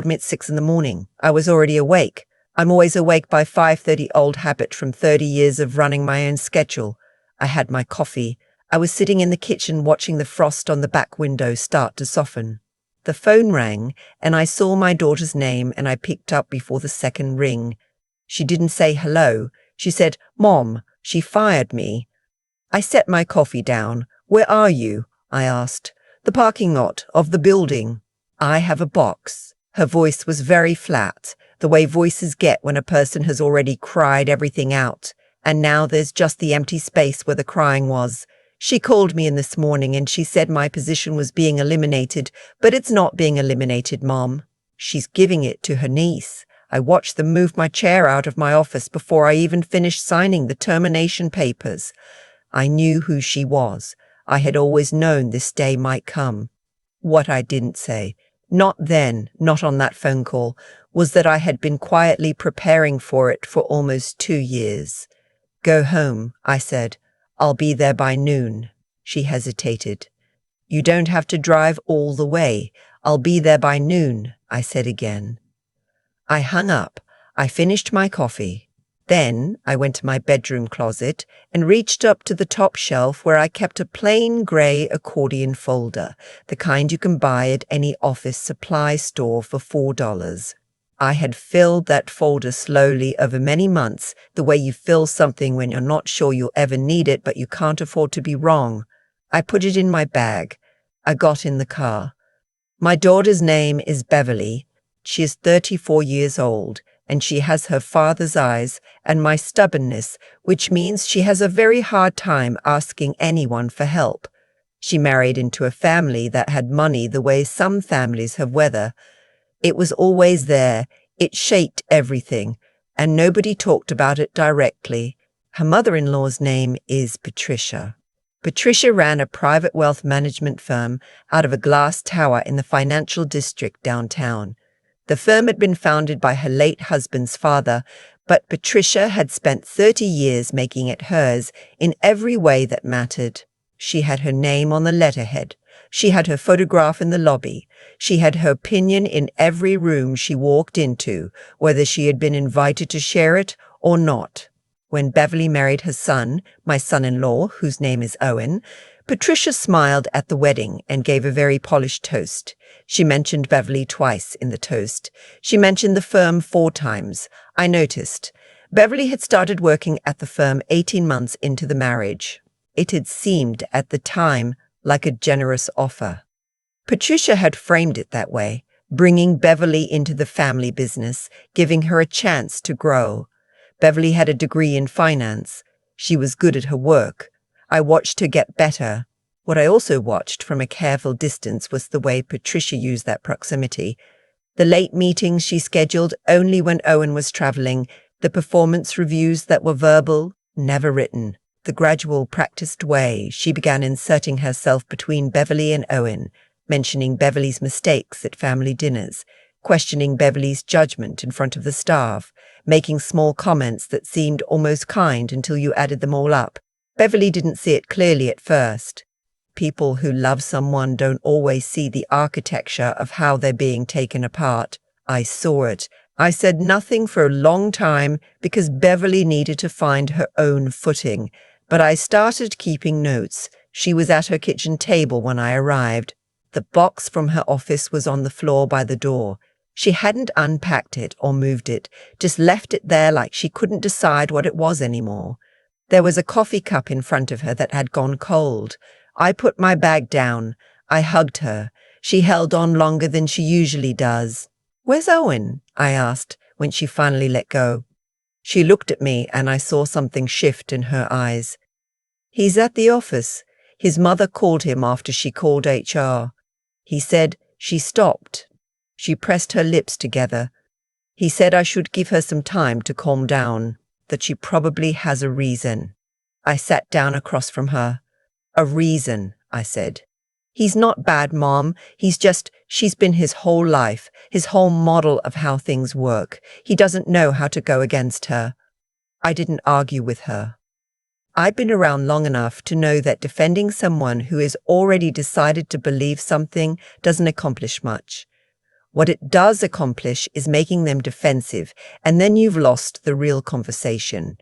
me at 6 in the morning. I was already awake. I'm always awake by 5:30, old habit from 30 years of running my own schedule. I had my coffee. I was sitting in the kitchen watching the frost on the back window start to soften. The phone rang, and I saw my daughter's name, and I picked up before the second ring. She didn't say hello. She said, "Mom." She fired me. I set my coffee down. "Where are you?" I asked. "The parking lot of the building." "I have a box." Her voice was very flat, the way voices get when a person has already cried everything out, and now there's just the empty space where the crying was. She called me in this morning and she said my position was being eliminated, but it's not being eliminated, Mom. She's giving it to her niece. I watched them move my chair out of my office before I even finished signing the termination papers. I knew who she was. I had always known this day might come. What I didn't say, not then, not on that phone call, was that I had been quietly preparing for it for almost 2 years. "Go home," I said. "I'll be there by noon." She hesitated. "You don't have to drive all the way. I'll be there by noon," I said again. I hung up. I finished my coffee. Then I went to my bedroom closet and reached up to the top shelf where I kept a plain grey accordion folder, the kind you can buy at any office supply store for $4. I had filled that folder slowly over many months, the way you fill something when you're not sure you'll ever need it, but you can't afford to be wrong. I put it in my bag. I got in the car. My daughter's name is Beverly. She is 34 years old, and she has her father's eyes and my stubbornness, which means she has a very hard time asking anyone for help. She married into a family that had money the way some families have weather. It was always there. It shaped everything, and nobody talked about it directly. Her mother-in-law's name is Patricia. Patricia ran a private wealth management firm out of a glass tower in the financial district downtown. The firm had been founded by her late husband's father, but Patricia had spent 30 years making it hers in every way that mattered. She had her name on the letterhead. She had her photograph in the lobby. She had her opinion in every room she walked into, whether she had been invited to share it or not. When Beverly married her son, my son-in-law, whose name is Owen, Patricia smiled at the wedding and gave a very polished toast. She mentioned Beverly twice in the toast. She mentioned the firm 4 times. I noticed. Beverly had started working at the firm 18 months into the marriage. It had seemed at the time like a generous offer. Patricia had framed it that way, bringing Beverly into the family business, giving her a chance to grow. Beverly had a degree in finance. She was good at her work. I watched her get better. What I also watched from a careful distance was the way Patricia used that proximity. The late meetings she scheduled only when Owen was traveling, the performance reviews that were verbal, never written. The gradual, practiced way she began inserting herself between Beverly and Owen, mentioning Beverly's mistakes at family dinners, questioning Beverly's judgment in front of the staff, making small comments that seemed almost kind until you added them all up. Beverly didn't see it clearly at first. People who love someone don't always see the architecture of how they're being taken apart. I saw it. I said nothing for a long time because Beverly needed to find her own footing, but I started keeping notes. She was at her kitchen table when I arrived. The box from her office was on the floor by the door. She hadn't unpacked it or moved it, just left it there like she couldn't decide what it was anymore. There was a coffee cup in front of her that had gone cold. I put my bag down. I hugged her. She held on longer than she usually does. "Where's Owen?" I asked when she finally let go. She looked at me and I saw something shift in her eyes. "He's at the office. His mother called him after she called HR. He said she stopped." She pressed her lips together. "He said I should give her some time to calm down, that she probably has a reason." I sat down across from her. "A reason," I said. "He's not bad, Mom. She's been his whole life, his whole model of how things work. He doesn't know how to go against her." I didn't argue with her. I'd been around long enough to know that defending someone who has already decided to believe something doesn't accomplish much. What it does accomplish is making them defensive, and then you've lost the real conversation.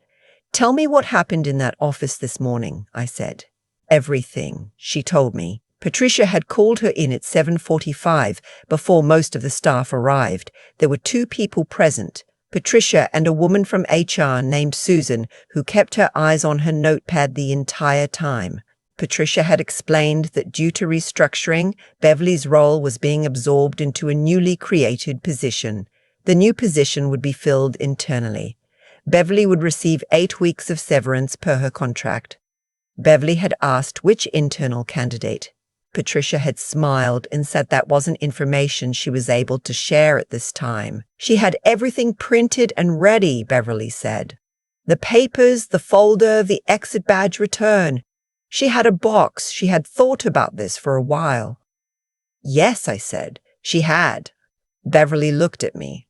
Tell me what happened in that office this morning, I said. Everything, she told me. Patricia had called her in at 7:45 before most of the staff arrived. There were 2 people present, Patricia and a woman from HR named Susan, who kept her eyes on her notepad the entire time. Patricia had explained that due to restructuring, Beverly's role was being absorbed into a newly created position. The new position would be filled internally. Beverly would receive 8 weeks of severance per her contract. Beverly had asked which internal candidate. Patricia had smiled and said that wasn't information she was able to share at this time. She had everything printed and ready, Beverly said. The papers, the folder, the exit badge return. She had a box. She had thought about this for a while. Yes, I said. She had. Beverly looked at me.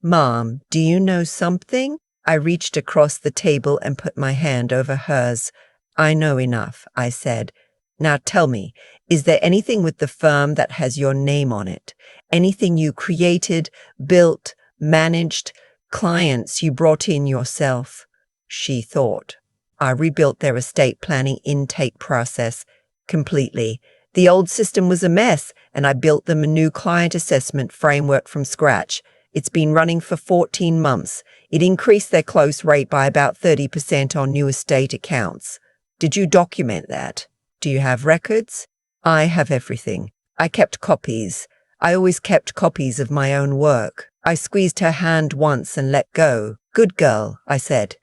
Mom, do you know something? I reached across the table and put my hand over hers. I know enough, I said. Now tell me, is there anything with the firm that has your name on it? Anything you created, built, managed, clients you brought in yourself? She thought. I rebuilt their estate planning intake process completely. The old system was a mess, and I built them a new client assessment framework from scratch. It's been running for 14 months. It increased their close rate by about 30% on new estate accounts. Did you document that? Do you have records? I have everything. I kept copies. I always kept copies of my own work. I squeezed her hand once and let go. Good girl, I said.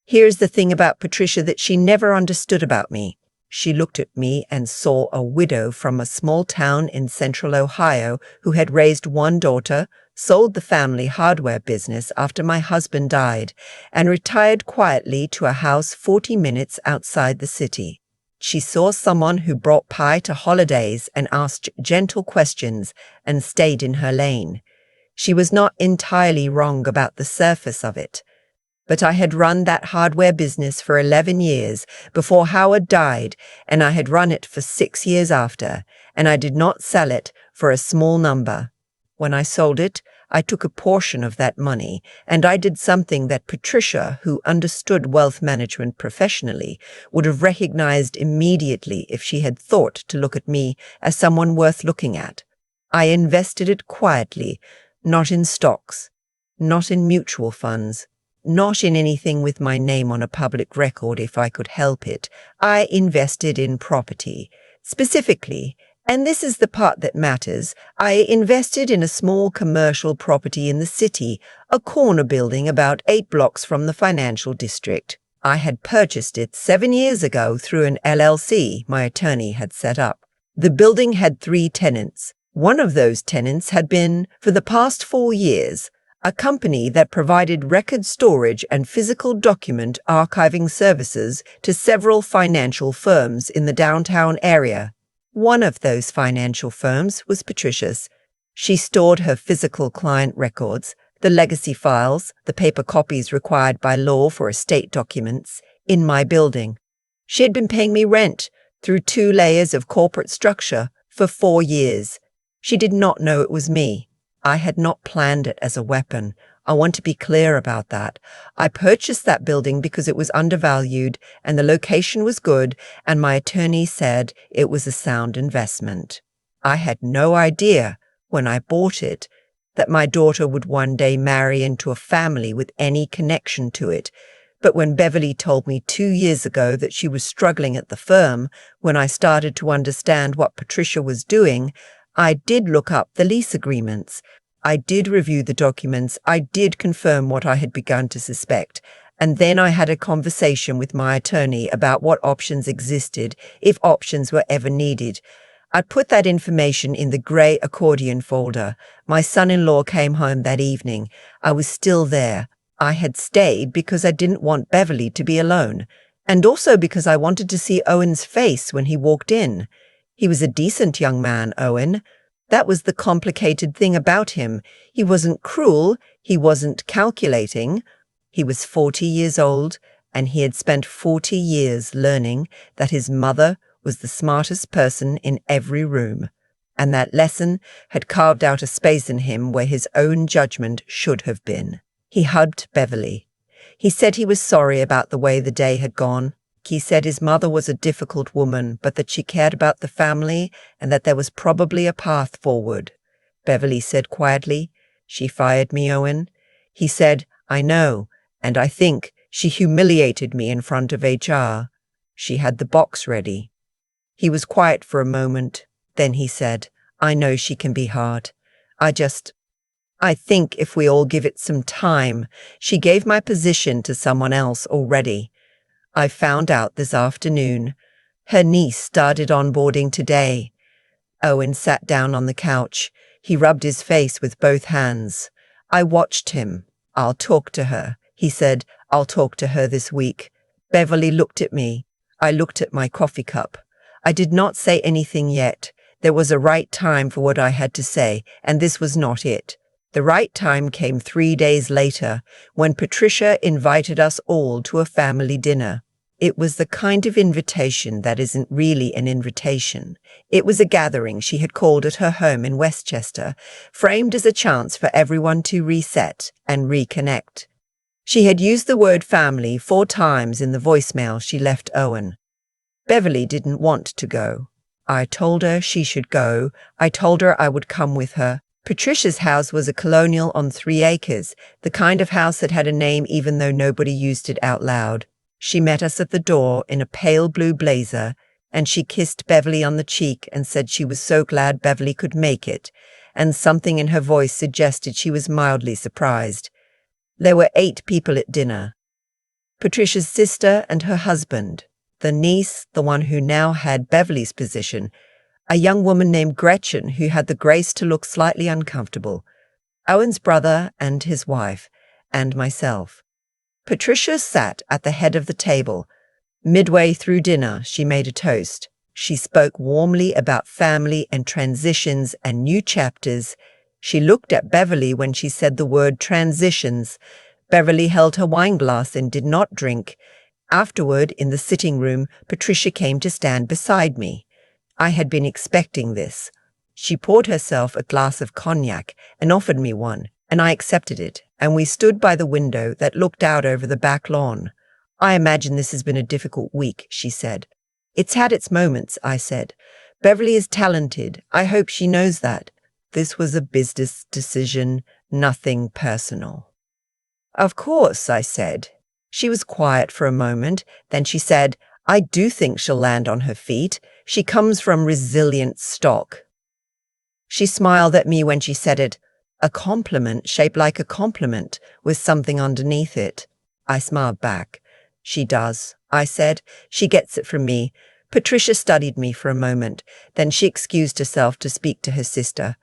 Here's the thing about Patricia that she never understood about me. She looked at me and saw a widow from a small town in central Ohio who had raised 1 daughter, sold the family hardware business after my husband died, and retired quietly to a house 40 minutes outside the city. She saw someone who brought pie to holidays and asked gentle questions and stayed in her lane. She was not entirely wrong about the surface of it. But I had run that hardware business for 11 years before Howard died, and I had run it for 6 years after, and I did not sell it for a small number. When I sold it, I took a portion of that money, and I did something that Patricia, who understood wealth management professionally, would have recognized immediately if she had thought to look at me as someone worth looking at. I invested it quietly, not in stocks, not in mutual funds, not in anything with my name on a public record if I could help it. I invested in property. Specifically, and this is the part that matters, I invested in a small commercial property in the city, a corner building about 8 blocks from the financial district. I had purchased it 7 years ago through an LLC my attorney had set up. The building had 3 tenants. One of those tenants had been, for the past 4 years, a company that provided record storage and physical document archiving services to several financial firms in the downtown area. One of those financial firms was Patricia's. She stored her physical client records, the legacy files, the paper copies required by law for estate documents, in my building. She had been paying me rent through 2 layers of corporate structure for 4 years. She did not know it was me. I had not planned it as a weapon. I want to be clear about that. I purchased that building because it was undervalued and the location was good, and my attorney said it was a sound investment. I had no idea, when I bought it, that my daughter would one day marry into a family with any connection to it. But when Beverly told me 2 years ago that she was struggling at the firm, when I started to understand what Patricia was doing, I did look up the lease agreements. I did review the documents. I did confirm what I had begun to suspect. And then I had a conversation with my attorney about what options existed, if options were ever needed. I put that information in the grey accordion folder. My son-in-law came home that evening. I was still there. I had stayed because I didn't want Beverly to be alone, and also because I wanted to see Owen's face when he walked in. He was a decent young man, Owen. That was the complicated thing about him. He wasn't cruel, he wasn't calculating. He was 40 years old, and he had spent 40 years learning that his mother was the smartest person in every room. and that lesson had carved out a space in him where his own judgment should have been. He hugged Beverly. He said he was sorry about the way the day had gone. He said his mother was a difficult woman, but that she cared about the family and that there was probably a path forward. Beverly said quietly, "She fired me, Owen." He said, "I know, and I think she humiliated me in front of HR. She had the box ready." He was quiet for a moment. Then he said, "I know she can be hard. I think if we all give it some time, she gave my position to someone else already. I found out this afternoon. Her niece started onboarding today." Owen sat down on the couch. He rubbed his face with both hands. I watched him. "I'll talk to her," he said. "I'll talk to her this week." Beverly looked at me. I looked at my coffee cup. I did not say anything yet. There was a right time for what I had to say, and this was not it. The right time came 3 days later, when Patricia invited us all to a family dinner. It was the kind of invitation that isn't really an invitation. It was a gathering she had called at her home in Westchester, framed as a chance for everyone to reset and reconnect. She had used the word family 4 times in the voicemail she left Owen. Beverly didn't want to go. I told her she should go. I told her I would come with her. Patricia's house was a colonial on 3 acres, the kind of house that had a name even though nobody used it out loud. She met us at the door in a pale blue blazer, and she kissed Beverly on the cheek and said she was so glad Beverly could make it, and something in her voice suggested she was mildly surprised. There were 8 people at dinner. Patricia's sister and her husband, the niece, the one who now had Beverly's position, a young woman named Gretchen who had the grace to look slightly uncomfortable, Owen's brother and his wife, and myself. Patricia sat at the head of the table. Midway through dinner, she made a toast. She spoke warmly about family and transitions and new chapters. She looked at Beverly when she said the word transitions. Beverly held her wine glass and did not drink. Afterward, in the sitting room, Patricia came to stand beside me. I had been expecting this. She poured herself a glass of cognac and offered me one, and I accepted it, and we stood by the window that looked out over the back lawn. "I imagine this has been a difficult week," she said. "It's had its moments," I said. "Beverly is talented. I hope she knows that. This was a business decision, nothing personal." "Of course," I said. She was quiet for a moment. Then she said, "I do think she'll land on her feet. She comes from resilient stock." She smiled at me when she said it. A compliment shaped like a compliment with something underneath it. I smiled back. "She does," I said. "She gets it from me." Patricia studied me for a moment. Then she excused herself to speak to her sister.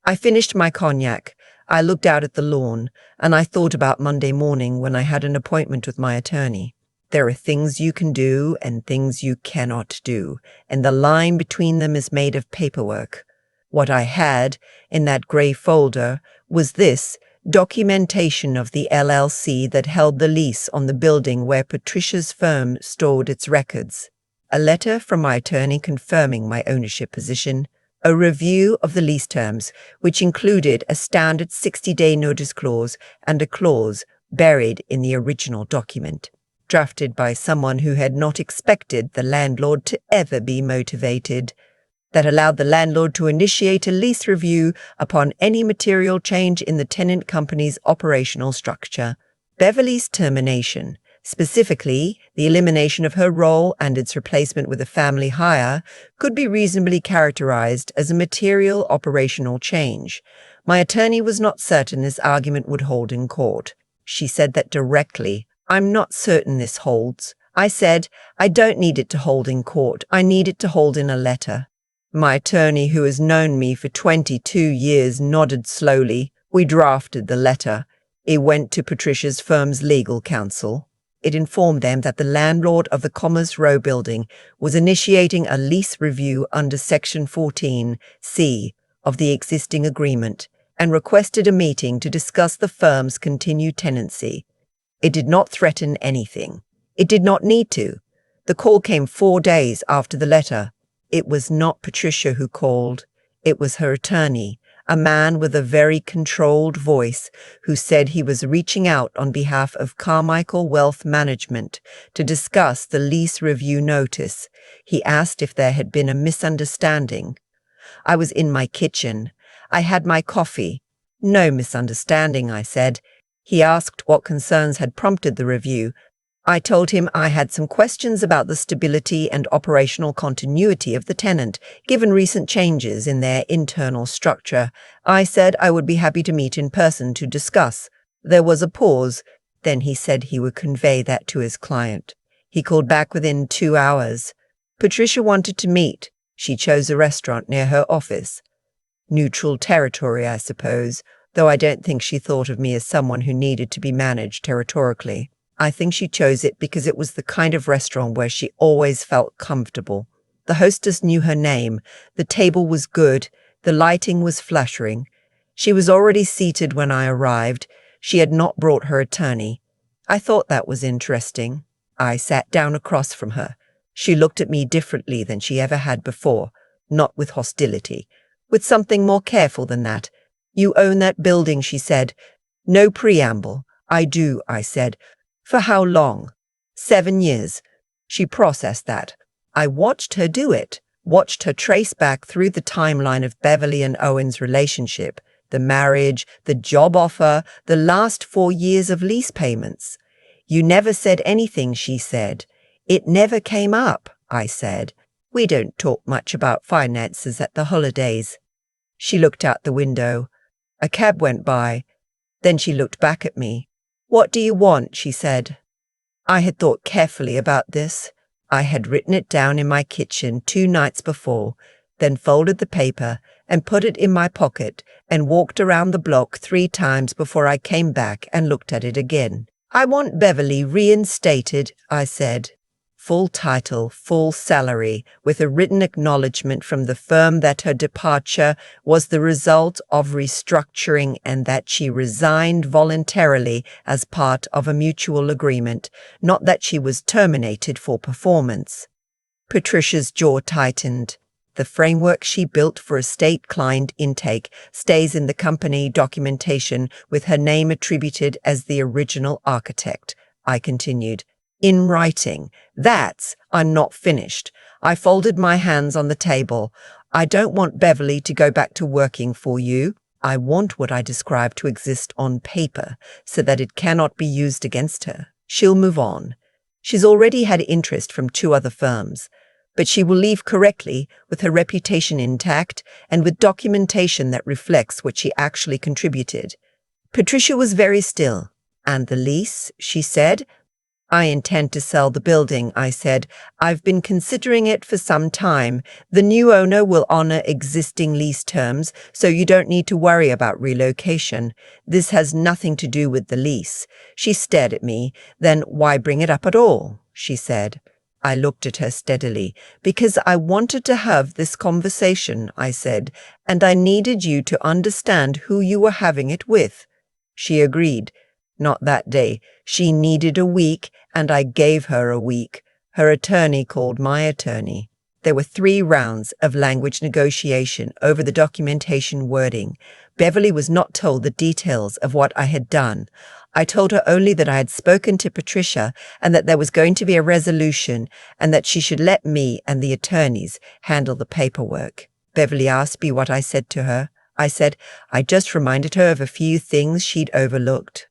I finished my cognac. I looked out at the lawn, and I thought about Monday morning when I had an appointment with my attorney. There are things you can do and things you cannot do, and the line between them is made of paperwork. What I had in that grey folder was this documentation of the LLC that held the lease on the building where Patricia's firm stored its records, a letter from my attorney confirming my ownership position, a review of the lease terms, which included a standard 60-day notice clause and a clause buried in the original document, drafted by someone who had not expected the landlord to ever be motivated, that allowed the landlord to initiate a lease review upon any material change in the tenant company's operational structure. Beverly's termination, specifically the elimination of her role and its replacement with a family hire, could be reasonably characterized as a material operational change. My attorney was not certain this argument would hold in court. She said that directly. "I'm not certain this holds." I said, "I don't need it to hold in court. I need it to hold in a letter." My attorney, who has known me for 22 years, nodded slowly. We drafted the letter. It went to Patricia's firm's legal counsel. It informed them that the landlord of the Commerce Row building was initiating a lease review under Section 14C of the existing agreement and requested a meeting to discuss the firm's continued tenancy. It did not threaten anything. It did not need to. The call came 4 days after the letter. It was not Patricia who called. It was her attorney, a man with a very controlled voice who said he was reaching out on behalf of Carmichael Wealth Management to discuss the lease review notice. He asked if there had been a misunderstanding. I was in my kitchen. I had my coffee. No misunderstanding, I said. He asked what concerns had prompted the review. I told him I had some questions about the stability and operational continuity of the tenant, given recent changes in their internal structure. I said I would be happy to meet in person to discuss. There was a pause. Then he said he would convey that to his client. He called back within 2 hours. Patricia wanted to meet. She chose a restaurant near her office. Neutral territory, I suppose, though I don't think she thought of me as someone who needed to be managed territorially. I think she chose it because it was the kind of restaurant where she always felt comfortable. The hostess knew her name. The table was good. The lighting was flattering. She was already seated when I arrived. She had not brought her attorney. I thought that was interesting. I sat down across from her. She looked at me differently than she ever had before, not with hostility, with something more careful than that. You own that building, she said. No preamble. I do, I said. For how long? 7 years. She processed that. I watched her do it, watched her trace back through the timeline of Beverly and Owen's relationship, the marriage, the job offer, the last 4 years of lease payments. You never said anything, she said. It never came up, I said. We don't talk much about finances at the holidays. She looked out the window. A cab went by. Then she looked back at me. What do you want? She said. I had thought carefully about this. I had written it down in my kitchen 2 nights before, then folded the paper and put it in my pocket and walked around the block 3 times before I came back and looked at it again. I want Beverly reinstated, I said. Full title, full salary, with a written acknowledgement from the firm that her departure was the result of restructuring and that she resigned voluntarily as part of a mutual agreement, not that she was terminated for performance. Patricia's jaw tightened. The framework she built for estate client intake stays in the company documentation with her name attributed as the original architect, I continued. In writing. I'm not finished. I folded my hands on the table. I don't want Beverly to go back to working for you. I want what I described to exist on paper so that it cannot be used against her. She'll move on. She's already had interest from 2 other firms, but she will leave correctly with her reputation intact and with documentation that reflects what she actually contributed. Patricia was very still. And the lease, she said. I intend to sell the building, I said. I've been considering it for some time. The new owner will honor existing lease terms, so you don't need to worry about relocation. This has nothing to do with the lease. She stared at me. Then why bring it up at all? She said. I looked at her steadily. Because I wanted to have this conversation, I said, and I needed you to understand who you were having it with. She agreed. Not that day. She needed a week, and I gave her a week. Her attorney called my attorney. There were 3 rounds of language negotiation over the documentation wording. Beverly was not told the details of what I had done. I told her only that I had spoken to Patricia and that there was going to be a resolution and that she should let me and the attorneys handle the paperwork. Beverly asked me what I said to her. I said I just reminded her of a few things she'd overlooked.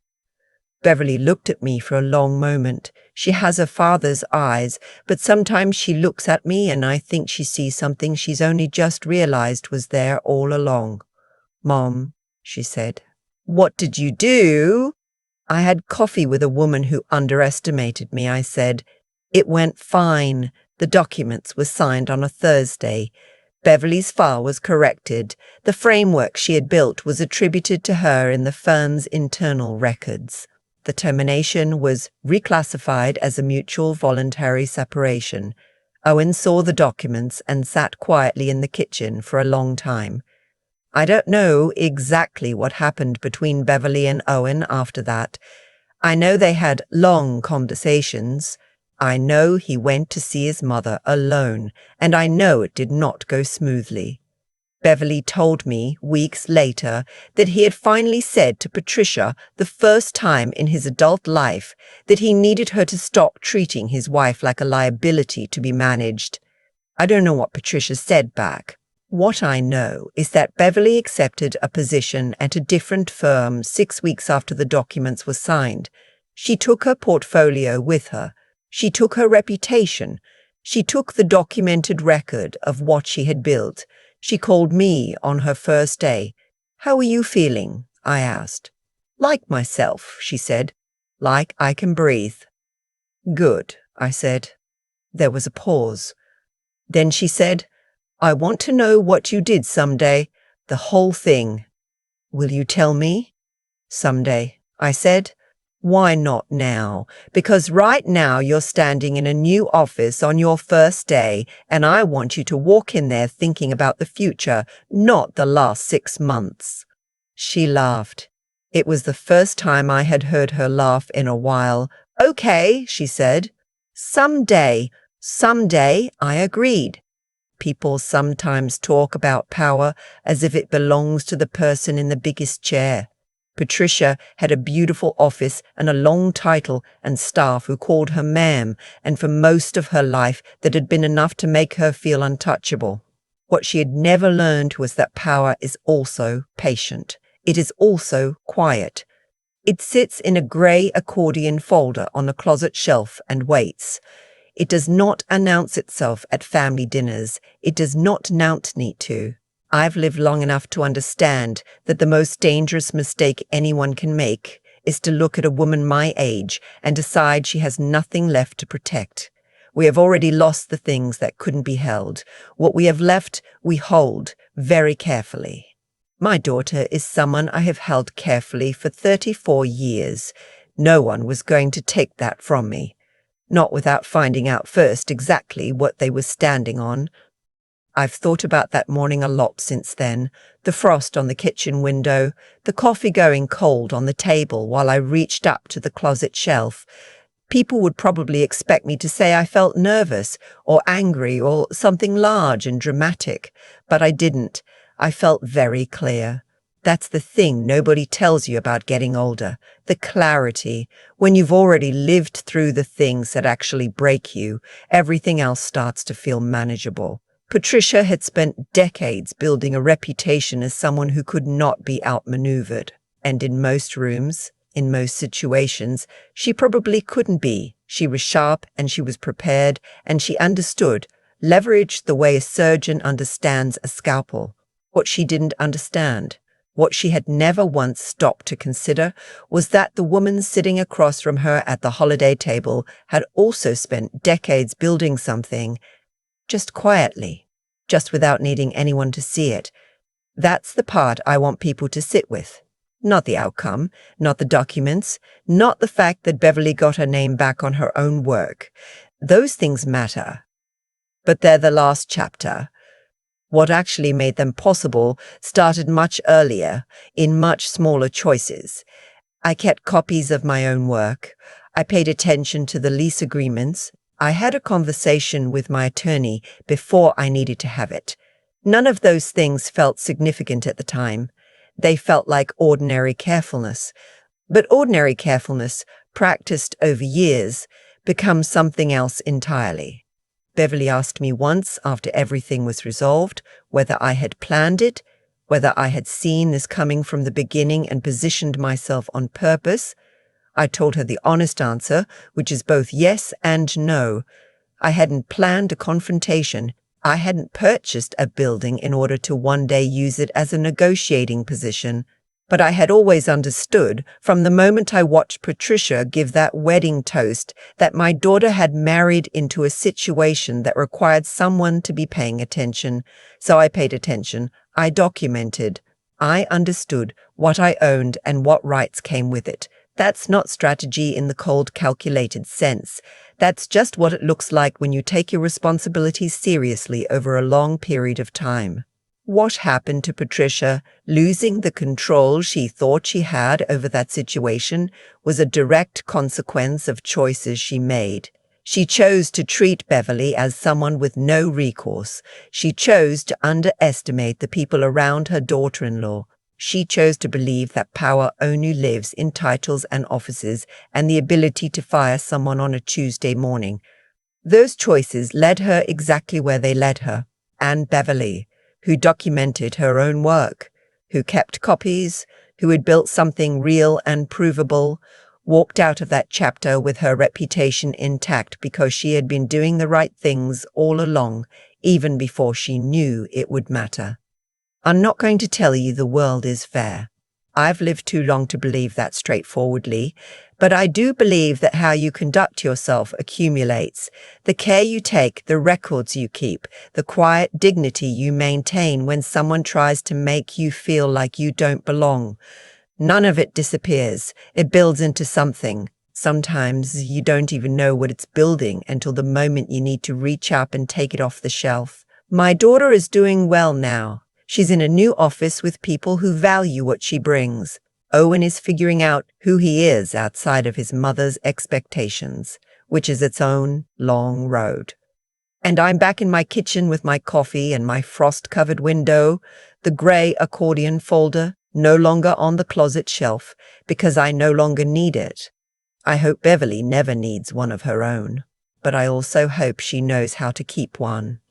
Beverly looked at me for a long moment. She has her father's eyes, but sometimes she looks at me and I think she sees something she's only just realized was there all along. Mom, she said. What did you do? I had coffee with a woman who underestimated me, I said. It went fine. The documents were signed on a Thursday. Beverly's file was corrected. The framework she had built was attributed to her in the firm's internal records. The termination was reclassified as a mutual voluntary separation. Owen saw the documents and sat quietly in the kitchen for a long time. I don't know exactly what happened between Beverly and Owen after that. I know they had long conversations. I know he went to see his mother alone, and I know it did not go smoothly. Beverly told me weeks later that he had finally said to Patricia the first time in his adult life that he needed her to stop treating his wife like a liability to be managed. I don't know what Patricia said back. What I know is that Beverly accepted a position at a different firm 6 weeks after the documents were signed. She took her portfolio with her. She took her reputation. She took the documented record of what she had built. She called me on her first day. "How are you feeling?" I asked. "Like myself," she said. "Like I can breathe." "Good," I said. There was a pause. Then she said, "I want to know what you did someday, the whole thing." "Will you tell me?" "Someday," I said. "Why not now? Because right now you're standing in a new office on your first day, and I want you to walk in there thinking about the future, not the last 6 months." She laughed. It was the first time I had heard her laugh in a while. "Okay," she said. "Someday." "Someday," I agreed. People sometimes talk about power as if it belongs to the person in the biggest chair. Patricia had a beautiful office and a long title and staff who called her ma'am, and for most of her life that had been enough to make her feel untouchable. What she had never learned was that power is also patient. It is also quiet. It sits in a grey accordion folder on a closet shelf and waits. It does not announce itself at family dinners. It does not need to. I've lived long enough to understand that the most dangerous mistake anyone can make is to look at a woman my age and decide she has nothing left to protect. We have already lost the things that couldn't be held. What we have left, we hold very carefully. My daughter is someone I have held carefully for 34 years. No one was going to take that from me. Not without finding out first exactly what they were standing on. I've thought about that morning a lot since then. The frost on the kitchen window, the coffee going cold on the table while I reached up to the closet shelf. People would probably expect me to say I felt nervous or angry or something large and dramatic, but I didn't. I felt very clear. That's the thing nobody tells you about getting older, the clarity. When you've already lived through the things that actually break you, everything else starts to feel manageable. Patricia had spent decades building a reputation as someone who could not be outmaneuvered. And in most rooms, in most situations, she probably couldn't be. She was sharp and she was prepared and she understood, leveraged the way a surgeon understands a scalpel. What she didn't understand, what she had never once stopped to consider, was that the woman sitting across from her at the holiday table had also spent decades building something, just quietly, just without needing anyone to see it. That's the part I want people to sit with. Not the outcome, not the documents, not the fact that Beverly got her name back on her own work. Those things matter. But they're the last chapter. What actually made them possible started much earlier, in much smaller choices. I kept copies of my own work. I paid attention to the lease agreements. I had a conversation with my attorney before I needed to have it. None of those things felt significant at the time. They felt like ordinary carefulness. But ordinary carefulness, practiced over years, becomes something else entirely. Beverly asked me once, after everything was resolved, whether I had planned it, whether I had seen this coming from the beginning and positioned myself on purpose. I told her the honest answer, which is both yes and no. I hadn't planned a confrontation. I hadn't purchased a building in order to one day use it as a negotiating position. But I had always understood, from the moment I watched Patricia give that wedding toast, that my daughter had married into a situation that required someone to be paying attention. So I paid attention. I documented. I understood what I owned and what rights came with it. That's not strategy in the cold, calculated sense. That's just what it looks like when you take your responsibilities seriously over a long period of time. What happened to Patricia, losing the control she thought she had over that situation, was a direct consequence of choices she made. She chose to treat Beverly as someone with no recourse. She chose to underestimate the people around her daughter-in-law. She chose to believe that power only lives in titles and offices and the ability to fire someone on a Tuesday morning. Those choices led her exactly where they led her. And Beverly, who documented her own work, who kept copies, who had built something real and provable, walked out of that chapter with her reputation intact because she had been doing the right things all along, even before she knew it would matter. I'm not going to tell you the world is fair. I've lived too long to believe that straightforwardly, but I do believe that how you conduct yourself accumulates. The care you take, the records you keep, the quiet dignity you maintain when someone tries to make you feel like you don't belong. None of it disappears. It builds into something. Sometimes you don't even know what it's building until the moment you need to reach up and take it off the shelf. My daughter is doing well now. She's in a new office with people who value what she brings. Owen is figuring out who he is outside of his mother's expectations, which is its own long road. And I'm back in my kitchen with my coffee and my frost-covered window, the gray accordion folder, no longer on the closet shelf, because I no longer need it. I hope Beverly never needs one of her own, but I also hope she knows how to keep one.